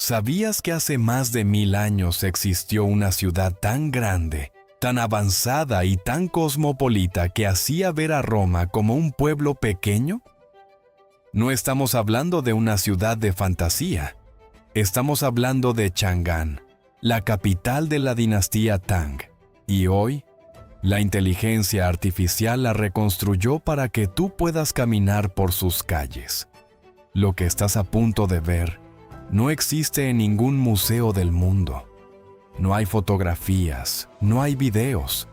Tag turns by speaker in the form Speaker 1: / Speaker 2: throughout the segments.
Speaker 1: ¿Sabías que hace más de 1000 años existió una ciudad tan grande, tan avanzada y tan cosmopolita que hacía ver a Roma como un pueblo pequeño? No estamos hablando de una ciudad de fantasía. Estamos hablando de Chang'an, la capital de la dinastía Tang. Y hoy, la inteligencia artificial la reconstruyó para que tú puedas caminar por sus calles. Lo que estás a punto de ver no existe en ningún museo del mundo. No hay fotografías, no hay videos,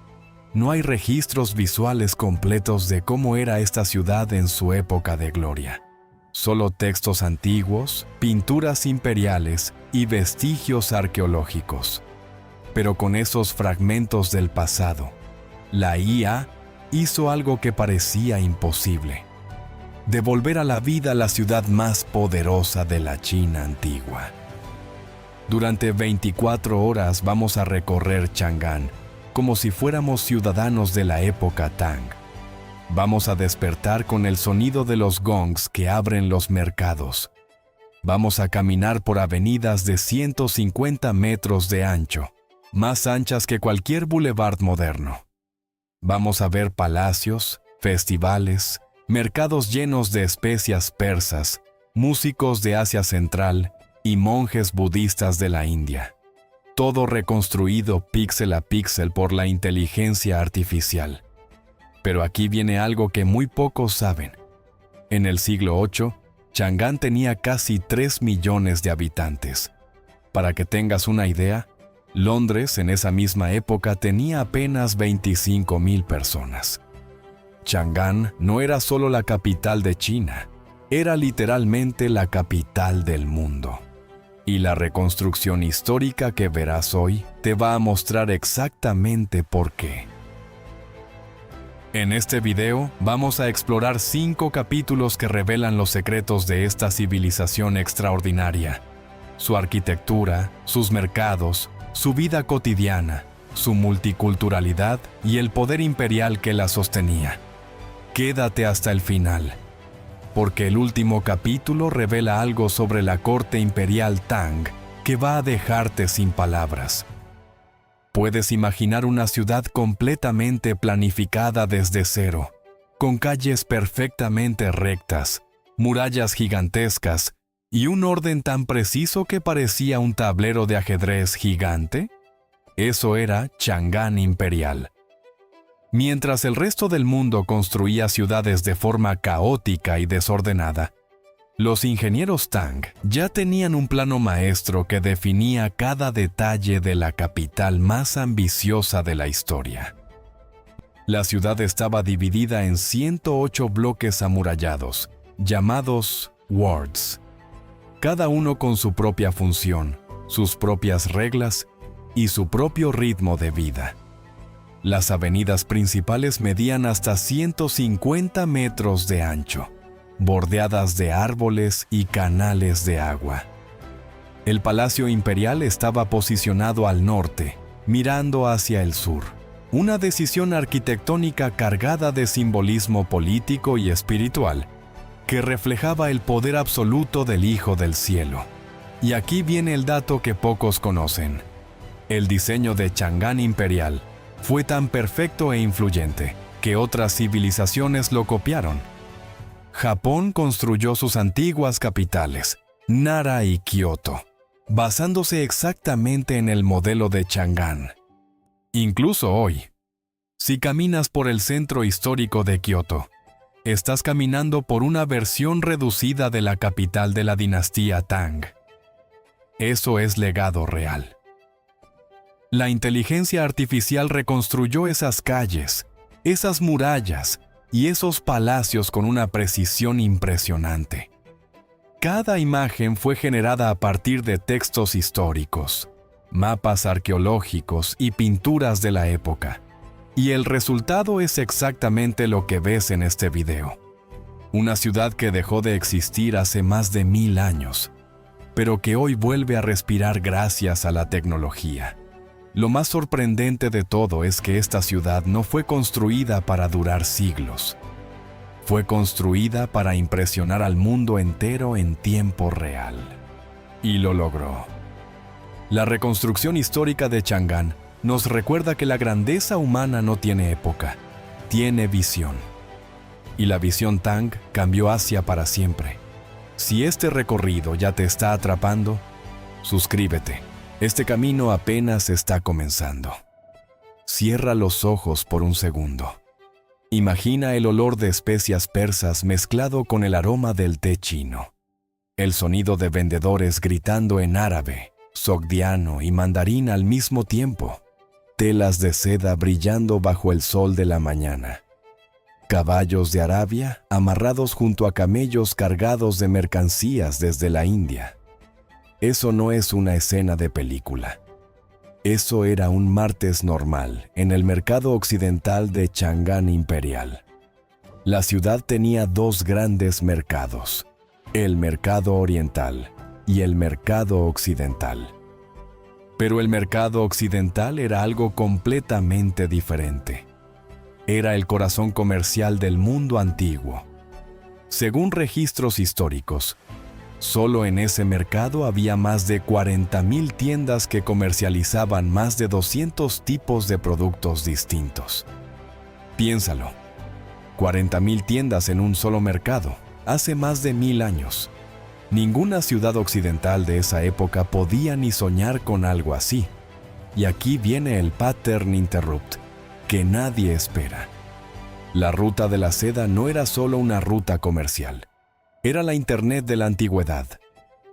Speaker 1: no hay registros visuales completos de cómo era esta ciudad en su época de gloria. Solo textos antiguos, pinturas imperiales y vestigios arqueológicos. Pero con esos fragmentos del pasado, la IA hizo algo que parecía imposible: devolver a la vida la ciudad más poderosa de la China antigua. Durante 24 horas vamos a recorrer Chang'an como si fuéramos ciudadanos de la época Tang. Vamos a despertar con el sonido de los gongs que abren los mercados. Vamos a caminar por avenidas de 150 metros de ancho, más anchas que cualquier boulevard moderno. Vamos a ver palacios, festivales, mercados llenos de especias persas, músicos de Asia Central y monjes budistas de la India. Todo reconstruido píxel a píxel por la inteligencia artificial. Pero aquí viene algo que muy pocos saben. En el siglo VIII, Chang'an tenía casi 3 millones de habitantes. Para que tengas una idea, Londres en esa misma época tenía apenas 25,000 personas. Chang'an no era solo la capital de China, era literalmente la capital del mundo. Y la reconstrucción histórica que verás hoy te va a mostrar exactamente por qué. En este video vamos a explorar 5 capítulos que revelan los secretos de esta civilización extraordinaria: su arquitectura, sus mercados, su vida cotidiana, su multiculturalidad y el poder imperial que la sostenía. Quédate hasta el final, porque el último capítulo revela algo sobre la corte imperial Tang que va a dejarte sin palabras. Puedes imaginar una ciudad completamente planificada desde cero, con calles perfectamente rectas, murallas gigantescas y un orden tan preciso que parecía un tablero de ajedrez gigante. Eso era Chang'an imperial. Mientras el resto del mundo construía ciudades de forma caótica y desordenada, los ingenieros Tang ya tenían un plano maestro que definía cada detalle de la capital más ambiciosa de la historia. La ciudad estaba dividida en 108 bloques amurallados, llamados wards, cada uno con su propia función, sus propias reglas y su propio ritmo de vida. Las avenidas principales medían hasta 150 metros de ancho, bordeadas de árboles y canales de agua. El Palacio Imperial estaba posicionado al norte, mirando hacia el sur. Una decisión arquitectónica cargada de simbolismo político y espiritual, que reflejaba el poder absoluto del Hijo del Cielo. Y aquí viene el dato que pocos conocen. El diseño de Chang'an Imperial fue tan perfecto e influyente que otras civilizaciones lo copiaron. Japón construyó sus antiguas capitales, Nara y Kioto, basándose exactamente en el modelo de Chang'an. Incluso hoy, si caminas por el centro histórico de Kioto, estás caminando por una versión reducida de la capital de la dinastía Tang. Eso es legado real. La inteligencia artificial reconstruyó esas calles, esas murallas y esos palacios con una precisión impresionante. Cada imagen fue generada a partir de textos históricos, mapas arqueológicos y pinturas de la época. Y el resultado es exactamente lo que ves en este video. Una ciudad que dejó de existir hace más de 1000 años, pero que hoy vuelve a respirar gracias a la tecnología. Lo más sorprendente de todo es que esta ciudad no fue construida para durar siglos. Fue construida para impresionar al mundo entero en tiempo real. Y lo logró. La reconstrucción histórica de Chang'an nos recuerda que la grandeza humana no tiene época, tiene visión. Y la visión Tang cambió Asia para siempre. Si este recorrido ya te está atrapando, suscríbete. Este camino apenas está comenzando. Cierra los ojos por un segundo. Imagina el olor de especias persas mezclado con el aroma del té chino. El sonido de vendedores gritando en árabe, sogdiano y mandarín al mismo tiempo. Telas de seda brillando bajo el sol de la mañana. Caballos de Arabia amarrados junto a camellos cargados de mercancías desde la India. Eso no es una escena de película. Eso era un martes normal en el mercado occidental de Chang'an Imperial. La ciudad tenía dos grandes mercados, el mercado oriental y el mercado occidental. Pero el mercado occidental era algo completamente diferente. Era el corazón comercial del mundo antiguo. Según registros históricos, solo en ese mercado había más de 40,000 tiendas que comercializaban más de 200 tipos de productos distintos. Piénsalo, 40,000 tiendas en un solo mercado, hace más de 1000 años. Ninguna ciudad occidental de esa época podía ni soñar con algo así. Y aquí viene el pattern interrupt, que nadie espera. La ruta de la seda no era solo una ruta comercial. Era la Internet de la antigüedad.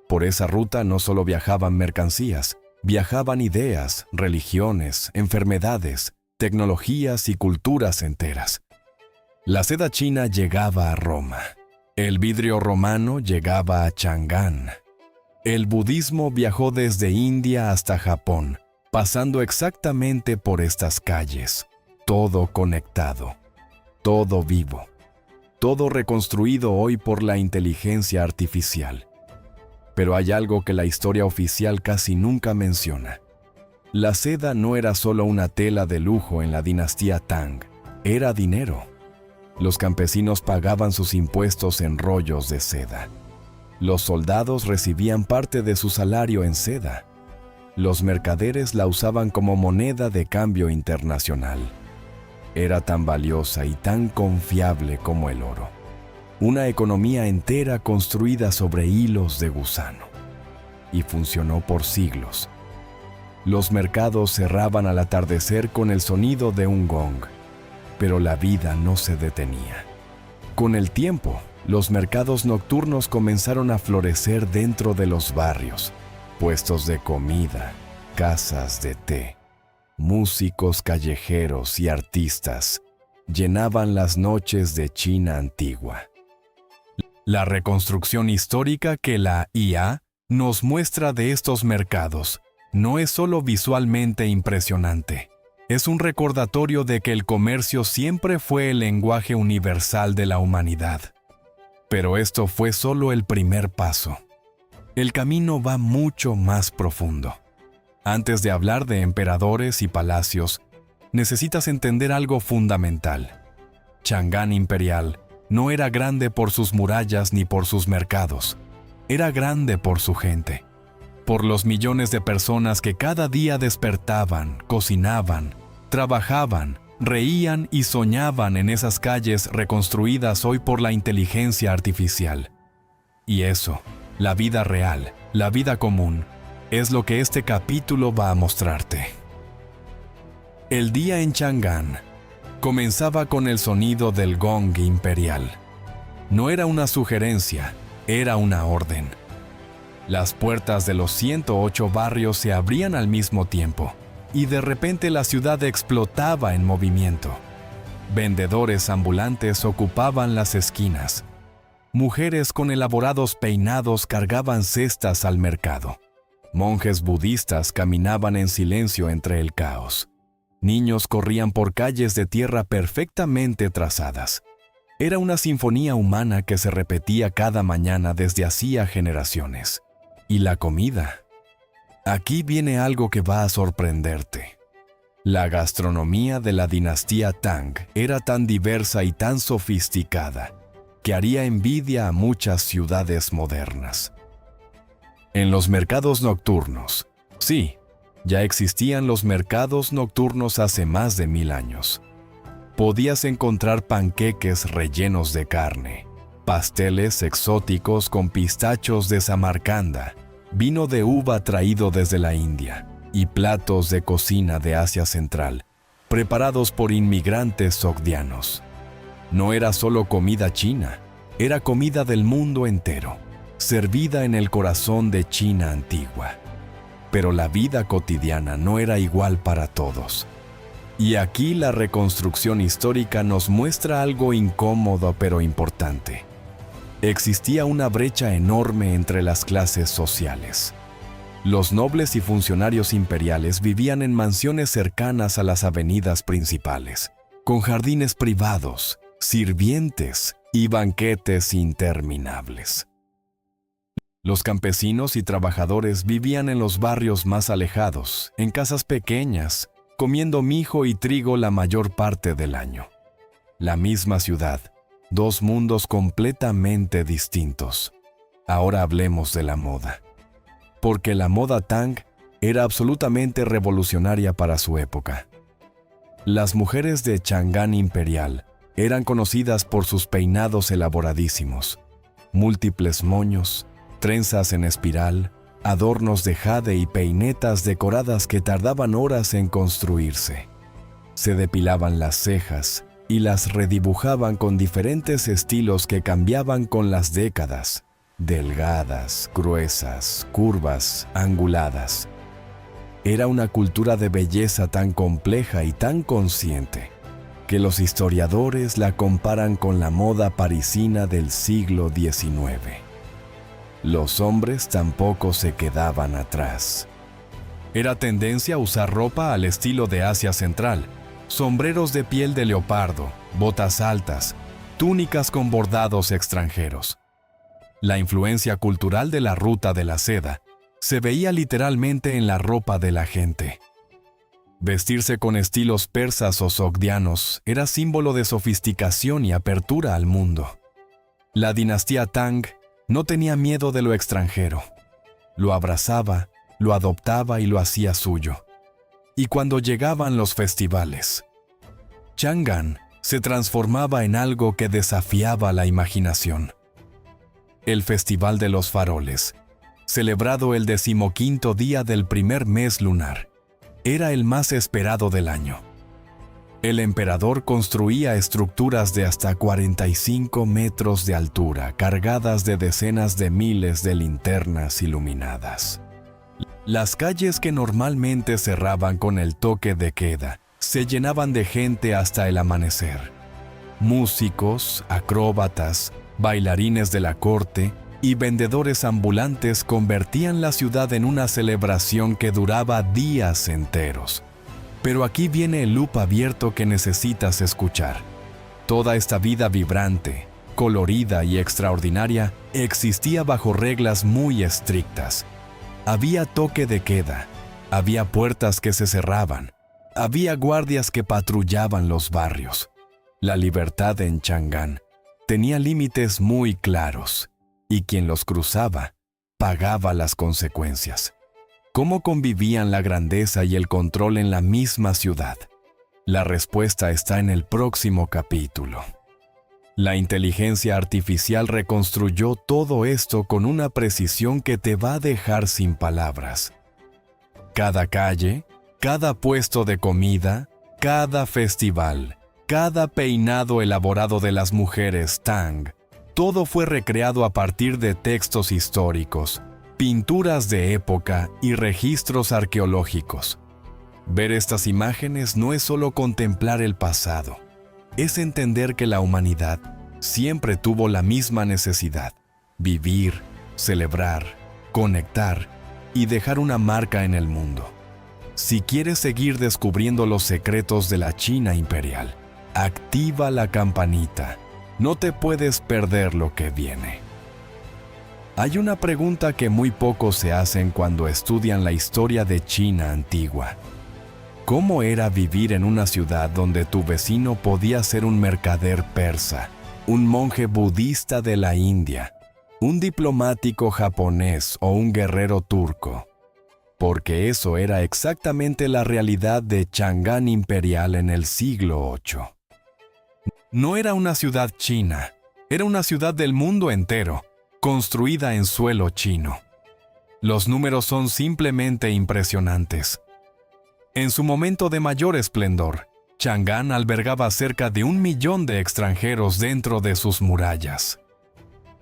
Speaker 1: Por esa ruta no solo viajaban mercancías, viajaban ideas, religiones, enfermedades, tecnologías y culturas enteras. La seda china llegaba a Roma. El vidrio romano llegaba a Chang'an. El budismo viajó desde India hasta Japón, pasando exactamente por estas calles. Todo conectado, todo vivo. Todo reconstruido hoy por la inteligencia artificial. Pero hay algo que la historia oficial casi nunca menciona. La seda no era solo una tela de lujo en la dinastía Tang, era dinero. Los campesinos pagaban sus impuestos en rollos de seda. Los soldados recibían parte de su salario en seda. Los mercaderes la usaban como moneda de cambio internacional. Era tan valiosa y tan confiable como el oro. Una economía entera construida sobre hilos de gusano. Y funcionó por siglos. Los mercados cerraban al atardecer con el sonido de un gong, pero la vida no se detenía. Con el tiempo, los mercados nocturnos comenzaron a florecer dentro de los barrios, puestos de comida, casas de té. Músicos callejeros y artistas llenaban las noches de China antigua. La reconstrucción histórica que la IA nos muestra de estos mercados no es solo visualmente impresionante, es un recordatorio de que el comercio siempre fue el lenguaje universal de la humanidad. Pero esto fue solo el primer paso. El camino va mucho más profundo. Antes de hablar de emperadores y palacios, necesitas entender algo fundamental. Chang'an Imperial no era grande por sus murallas ni por sus mercados. Era grande por su gente. Por los millones de personas que cada día despertaban, cocinaban, trabajaban, reían y soñaban en esas calles reconstruidas hoy por la inteligencia artificial. Y eso, la vida real, la vida común, es lo que este capítulo va a mostrarte. El día en Chang'an comenzaba con el sonido del gong imperial. No era una sugerencia, era una orden. Las puertas de los 108 barrios se abrían al mismo tiempo, y de repente la ciudad explotaba en movimiento. Vendedores ambulantes ocupaban las esquinas. Mujeres con elaborados peinados cargaban cestas al mercado. Monjes budistas caminaban en silencio entre el caos. Niños corrían por calles de tierra perfectamente trazadas. Era una sinfonía humana que se repetía cada mañana desde hacía generaciones. Y la comida. Aquí viene algo que va a sorprenderte. La gastronomía de la dinastía Tang era tan diversa y tan sofisticada que haría envidia a muchas ciudades modernas. En los mercados nocturnos. Sí, ya existían los mercados nocturnos hace más de 1000 años. Podías encontrar panqueques rellenos de carne, pasteles exóticos con pistachos de Samarcanda, vino de uva traído desde la India y platos de cocina de Asia Central, preparados por inmigrantes sogdianos. No era solo comida china, era comida del mundo entero, servida en el corazón de China antigua. Pero la vida cotidiana no era igual para todos. Y aquí la reconstrucción histórica nos muestra algo incómodo pero importante. Existía una brecha enorme entre las clases sociales. Los nobles y funcionarios imperiales vivían en mansiones cercanas a las avenidas principales, con jardines privados, sirvientes y banquetes interminables. Los campesinos y trabajadores vivían en los barrios más alejados, en casas pequeñas, comiendo mijo y trigo la mayor parte del año. La misma ciudad, dos mundos completamente distintos. Ahora hablemos de la moda. Porque la moda Tang era absolutamente revolucionaria para su época. Las mujeres de Chang'an Imperial eran conocidas por sus peinados elaboradísimos, múltiples moños, trenzas en espiral, adornos de jade y peinetas decoradas que tardaban horas en construirse. Se depilaban las cejas y las redibujaban con diferentes estilos que cambiaban con las décadas, delgadas, gruesas, curvas, anguladas. Era una cultura de belleza tan compleja y tan consciente que los historiadores la comparan con la moda parisina del siglo XIX. Los hombres tampoco se quedaban atrás. Era tendencia usar ropa al estilo de Asia Central, sombreros de piel de leopardo, botas altas, túnicas con bordados extranjeros. La influencia cultural de la ruta de la seda se veía literalmente en la ropa de la gente. Vestirse con estilos persas o sogdianos era símbolo de sofisticación y apertura al mundo. La dinastía Tang no tenía miedo de lo extranjero. Lo abrazaba, lo adoptaba y lo hacía suyo. Y cuando llegaban los festivales, Chang'an se transformaba en algo que desafiaba la imaginación. El Festival de los Faroles, celebrado el 15º día del primer mes lunar, era el más esperado del año. El emperador construía estructuras de hasta 45 metros de altura, cargadas de decenas de miles de linternas iluminadas. Las calles que normalmente cerraban con el toque de queda se llenaban de gente hasta el amanecer. Músicos, acróbatas, bailarines de la corte y vendedores ambulantes convertían la ciudad en una celebración que duraba días enteros. Pero aquí viene el loop abierto que necesitas escuchar. Toda esta vida vibrante, colorida y extraordinaria existía bajo reglas muy estrictas. Había toque de queda, había puertas que se cerraban, había guardias que patrullaban los barrios. La libertad en Chang'an tenía límites muy claros, y quien los cruzaba pagaba las consecuencias. ¿Cómo convivían la grandeza y el control en la misma ciudad? La respuesta está en el próximo capítulo. La inteligencia artificial reconstruyó todo esto con una precisión que te va a dejar sin palabras. Cada calle, cada puesto de comida, cada festival, cada peinado elaborado de las mujeres Tang, todo fue recreado a partir de textos históricos, pinturas de época y registros arqueológicos. Ver estas imágenes no es solo contemplar el pasado, es entender que la humanidad siempre tuvo la misma necesidad: vivir, celebrar, conectar y dejar una marca en el mundo. Si quieres seguir descubriendo los secretos de la China imperial, activa la campanita. No te puedes perder lo que viene. Hay una pregunta que muy pocos se hacen cuando estudian la historia de China antigua. ¿Cómo era vivir en una ciudad donde tu vecino podía ser un mercader persa, un monje budista de la India, un diplomático japonés o un guerrero turco, porque eso era exactamente la realidad de Chang'an imperial en el siglo VIII. No era una ciudad china, era una ciudad del mundo entero, construida en suelo chino. Los números son simplemente impresionantes. En su momento de mayor esplendor, Chang'an albergaba cerca de 1 millón de extranjeros dentro de sus murallas.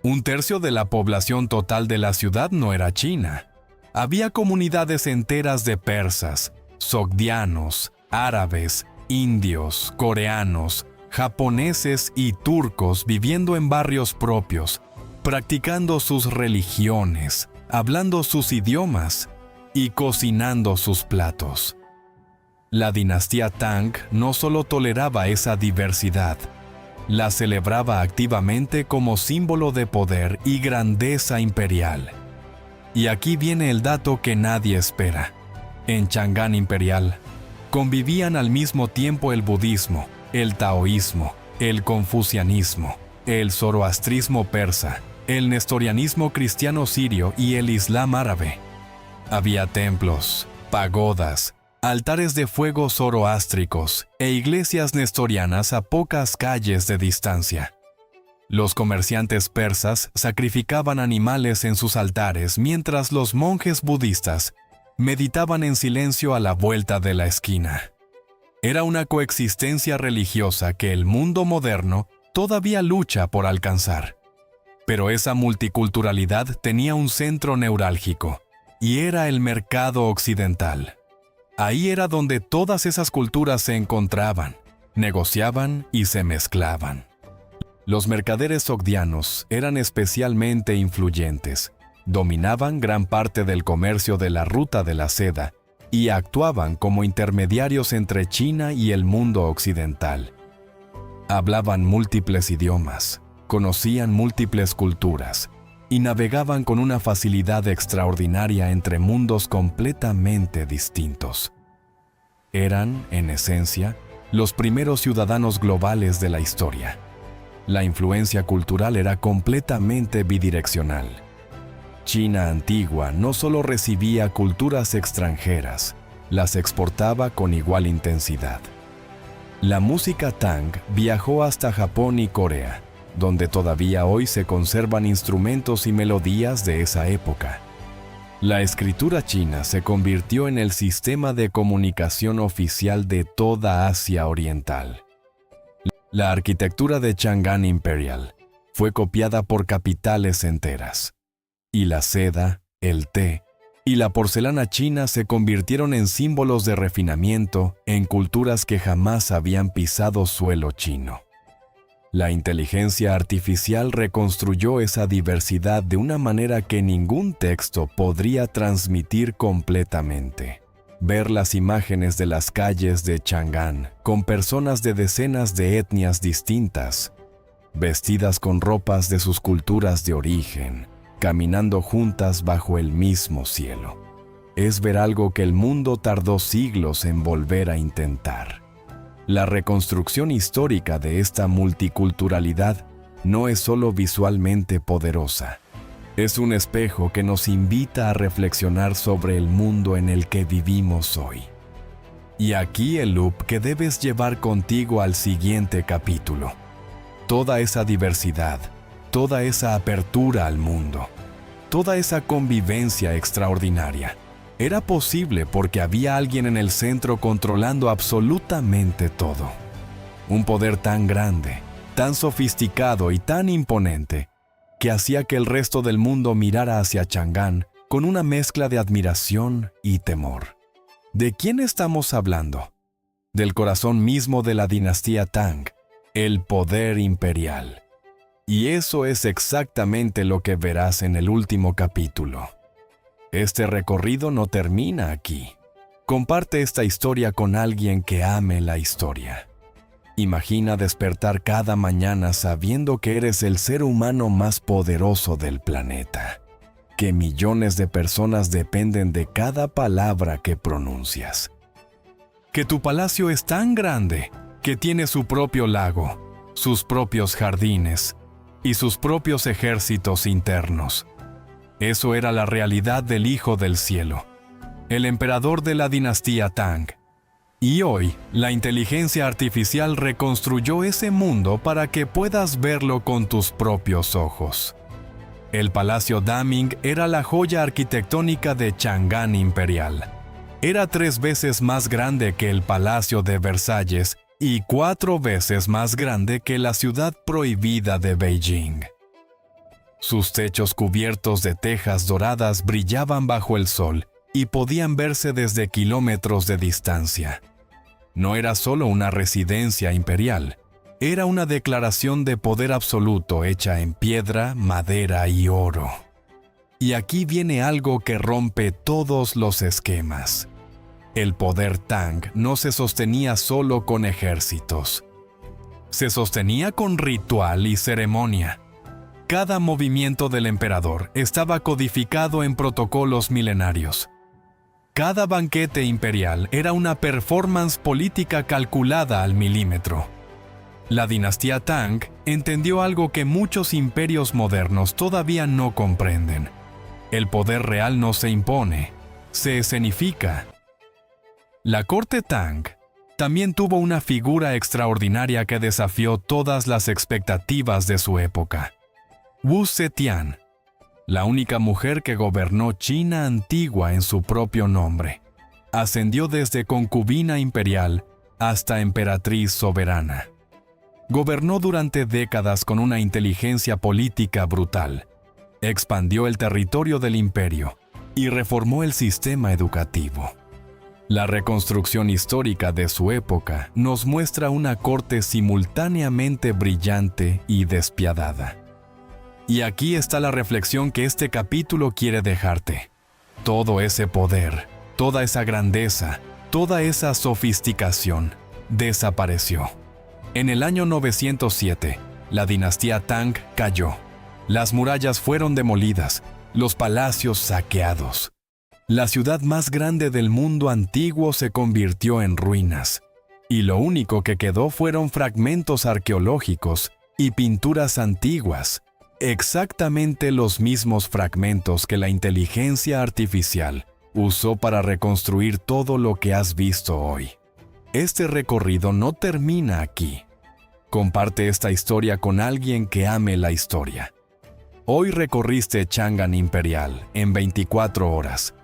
Speaker 1: 1/3 de la población total de la ciudad no era china. Había comunidades enteras de persas, sogdianos, árabes, indios, coreanos, japoneses y turcos viviendo en barrios propios, practicando sus religiones, hablando sus idiomas y cocinando sus platos. La dinastía Tang no solo toleraba esa diversidad, la celebraba activamente como símbolo de poder y grandeza imperial. Y aquí viene el dato que nadie espera. En Chang'an imperial, convivían al mismo tiempo el budismo, el taoísmo, el confucianismo, el zoroastrismo persa, el nestorianismo cristiano sirio y el islam árabe. Había templos, pagodas, altares de fuego zoroástricos e iglesias nestorianas a pocas calles de distancia. Los comerciantes persas sacrificaban animales en sus altares mientras los monjes budistas meditaban en silencio a la vuelta de la esquina. Era una coexistencia religiosa que el mundo moderno todavía lucha por alcanzar. Pero esa multiculturalidad tenía un centro neurálgico, y era el mercado occidental. Ahí era donde todas esas culturas se encontraban, negociaban y se mezclaban. Los mercaderes sogdianos eran especialmente influyentes, dominaban gran parte del comercio de la ruta de la seda y actuaban como intermediarios entre China y el mundo occidental. Hablaban múltiples idiomas, conocían múltiples culturas y navegaban con una facilidad extraordinaria entre mundos completamente distintos. Eran, en esencia, los primeros ciudadanos globales de la historia. La influencia cultural era completamente bidireccional. China antigua no solo recibía culturas extranjeras, las exportaba con igual intensidad. La música Tang viajó hasta Japón y Corea, donde todavía hoy se conservan instrumentos y melodías de esa época. La escritura china se convirtió en el sistema de comunicación oficial de toda Asia Oriental. La arquitectura de Chang'an imperial fue copiada por capitales enteras, y la seda, el té y la porcelana china se convirtieron en símbolos de refinamiento en culturas que jamás habían pisado suelo chino. La inteligencia artificial reconstruyó esa diversidad de una manera que ningún texto podría transmitir completamente. Ver las imágenes de las calles de Chang'an con personas de decenas de etnias distintas, vestidas con ropas de sus culturas de origen, caminando juntas bajo el mismo cielo. Es ver algo que el mundo tardó siglos en volver a intentar. La reconstrucción histórica de esta multiculturalidad no es solo visualmente poderosa. Es un espejo que nos invita a reflexionar sobre el mundo en el que vivimos hoy. Y aquí el loop que debes llevar contigo al siguiente capítulo. Toda esa diversidad, toda esa apertura al mundo, toda esa convivencia extraordinaria, era posible porque había alguien en el centro controlando absolutamente todo. Un poder tan grande, tan sofisticado y tan imponente, que hacía que el resto del mundo mirara hacia Chang'an con una mezcla de admiración y temor. ¿De quién estamos hablando? Del corazón mismo de la dinastía Tang, el poder imperial. Y eso es exactamente lo que verás en el último capítulo. Este recorrido no termina aquí. Comparte esta historia con alguien que ame la historia. Imagina despertar cada mañana sabiendo que eres el ser humano más poderoso del planeta, que millones de personas dependen de cada palabra que pronuncias. Que tu palacio es tan grande que tiene su propio lago, sus propios jardines, y sus propios ejércitos internos. Eso era la realidad del Hijo del Cielo, el emperador de la dinastía Tang. Y hoy, la inteligencia artificial reconstruyó ese mundo para que puedas verlo con tus propios ojos. El Palacio Daming era la joya arquitectónica de Chang'an Imperial. Era 3 veces más grande que el Palacio de Versalles y 4 veces más grande que la ciudad prohibida de Beijing. Sus techos cubiertos de tejas doradas brillaban bajo el sol y podían verse desde kilómetros de distancia. No era solo una residencia imperial, era una declaración de poder absoluto hecha en piedra, madera y oro. Y aquí viene algo que rompe todos los esquemas. El poder Tang no se sostenía solo con ejércitos. Se sostenía con ritual y ceremonia. Cada movimiento del emperador estaba codificado en protocolos milenarios. Cada banquete imperial era una performance política calculada al milímetro. La dinastía Tang entendió algo que muchos imperios modernos todavía no comprenden. El poder real no se impone, se escenifica. La corte Tang también tuvo una figura extraordinaria que desafió todas las expectativas de su época. Wu Zetian, la única mujer que gobernó China antigua en su propio nombre, ascendió desde concubina imperial hasta emperatriz soberana. Gobernó durante décadas con una inteligencia política brutal, expandió el territorio del imperio y reformó el sistema educativo. La reconstrucción histórica de su época nos muestra una corte simultáneamente brillante y despiadada. Y aquí está la reflexión que este capítulo quiere dejarte. Todo ese poder, toda esa grandeza, toda esa sofisticación desapareció. En el año 907, la dinastía Tang cayó. Las murallas fueron demolidas, los palacios saqueados. La ciudad más grande del mundo antiguo se convirtió en ruinas, y lo único que quedó fueron fragmentos arqueológicos y pinturas antiguas, exactamente los mismos fragmentos que la inteligencia artificial usó para reconstruir todo lo que has visto hoy. Este recorrido no termina aquí. Comparte esta historia con alguien que ame la historia. Hoy recorriste Chang'an Imperial en 24 horas.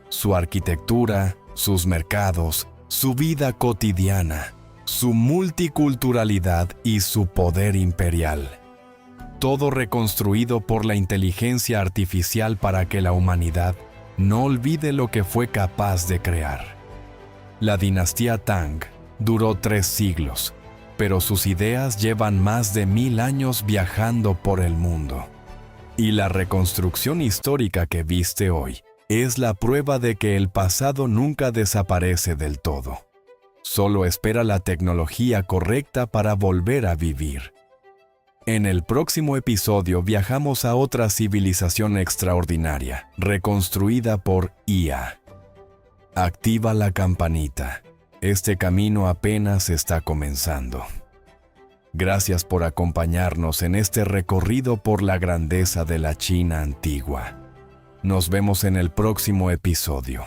Speaker 1: Su arquitectura, sus mercados, su vida cotidiana, su multiculturalidad y su poder imperial. Todo reconstruido por la inteligencia artificial para que la humanidad no olvide lo que fue capaz de crear. La dinastía Tang duró 3 siglos, pero sus ideas llevan más de 1000 años viajando por el mundo. Y la reconstrucción histórica que viste hoy es la prueba de que el pasado nunca desaparece del todo. Solo espera la tecnología correcta para volver a vivir. En el próximo episodio viajamos a otra civilización extraordinaria, reconstruida por IA. Activa la campanita. Este camino apenas está comenzando. Gracias por acompañarnos en este recorrido por la grandeza de la China antigua. Nos vemos en el próximo episodio.